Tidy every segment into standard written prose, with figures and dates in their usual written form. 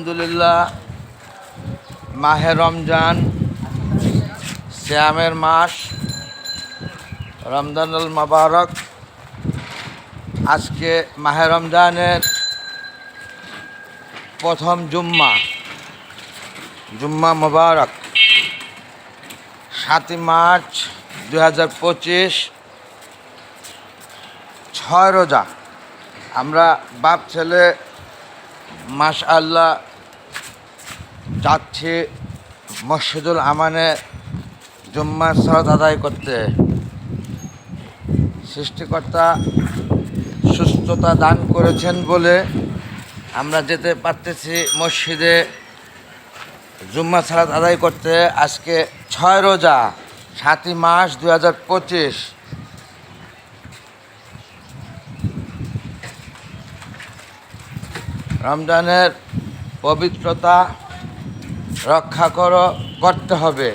আলহামদুলিল্লাহ, মাহে রমজান, সিয়ামের মাস, রমজানুল মুবারক। আজকে মাহে রমজানের প্রথম জুম্মা মুবারক, 7 মার্চ 2025, 6 রোজা। আমরা বাপ ছেলে মাশআল্লাহ যাচ্ছি মসজিদুল আমানে জুম্মার সালাত আদায় করতে। সৃষ্টিকর্তা সুস্থতা দান করেছেন বলে আমরা যেতে পারতেছি মসজিদে জুম্মার সালাত আদায় করতে। আজকে 6 রোজা, 7 মার্চ 2025। রমজানের পবিত্রতা রক্ষা করতে হবে।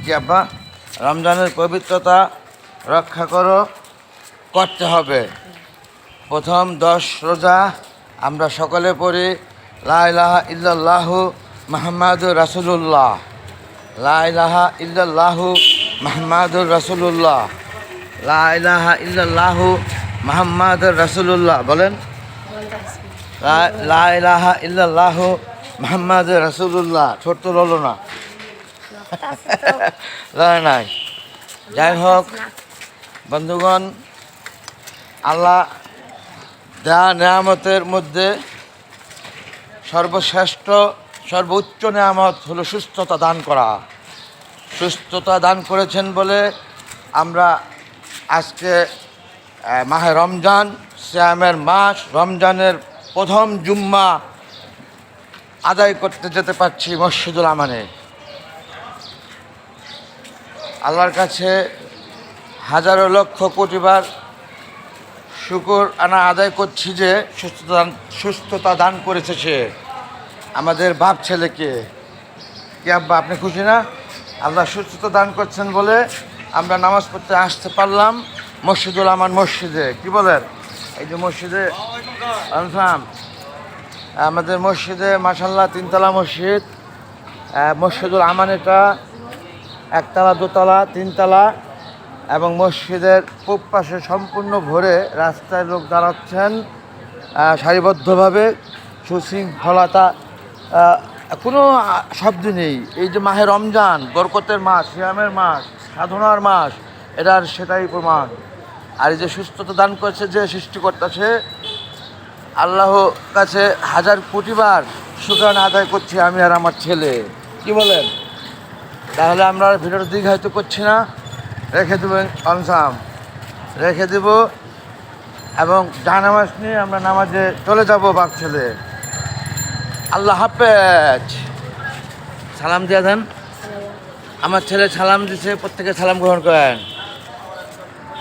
কি আব্বা? রমজানের পবিত্রতা রক্ষা করতে হবে। প্রথম 10 রোজা আমরা সকলে পড়ি লা ইলাহা ইল্লাল্লাহু মুহাম্মাদুর রাসূলুল্লাহ, লা ইলাহা ইল্লাল্লাহু মুহাম্মাদুর রাসূলুল্লাহ, লা ইলাহা ইল্লাল্লাহু মুহাম্মাদুর রাসূলুল্লাহ। বলেন, লা ইলাহা ইল্লাল্লাহু মুহাম্মাদুর রাসূলুল্লাহ। ছোট্ট হলো না নাই। যাই হোক বন্ধুগণ, আল্লাহ দেয়া নেয়ামতের মধ্যে সর্বশ্রেষ্ঠ সর্বোচ্চ নেয়ামত হলো সুস্থতা দান করা। সুস্থতা দান করেছেন বলে আমরা আজকে মাহে রমজান, সিয়ামের মাস, রমজানের প্রথম জুম্মা আদায় করতে যেতে পারছি মসজিদুল আমানে। আল্লাহর কাছে হাজারো লক্ষ কোটিবার শুকর আদায় করছি যে সুস্থতা দান করেছে সে আমাদের বাপ ছেলেকে। কি আব্বা, আপনি খুশি না? আল্লাহ সুস্থতা দান করছেন বলে আমরা নামাজ পড়তে আসতে পারলাম মসজিদুল আমান মসজিদে। কি বলেন? এই যে মসজিদে আমাদের মসজিদে মাশাআল্লাহ 3তলা মসজিদ। মসজিদুল আমান এটা 1তলা, 2তলা, 3তলা এবং মসজিদের পূব পাশে সম্পূর্ণ ভরে রাস্তায় লোক দাঁড়াচ্ছেন সারিবদ্ধভাবে, সুশৃঙ্খলতা, কোনো শব্দ নেই। এই যে মাহে রমজান, বরকতের মাস, সিয়ামের মাস, সাধনার মাস, এটার সেটাই প্রমাণ। আর এই যে সুস্থতা দান করেছে যে সৃষ্টিকর্তা, সে আল্লাহ কাছে হাজার কোটিবার শুকরানা আদায় করছি আমি আর আমার ছেলে। কি বলেন? তাহলে আমরা ভিডিওর দিক হয়তো করছি না, রেখে দেবেন কনসাম, রেখে দেব এবং জানামাজ নিয়ে আমরা নামাজে চলে যাব বাপ ছেলে। আল্লাহ হাফেজ। সালাম দিয়ে দেন। আমার ছেলে সালাম দিছে, প্রত্যেকে সালাম গ্রহণ করেন।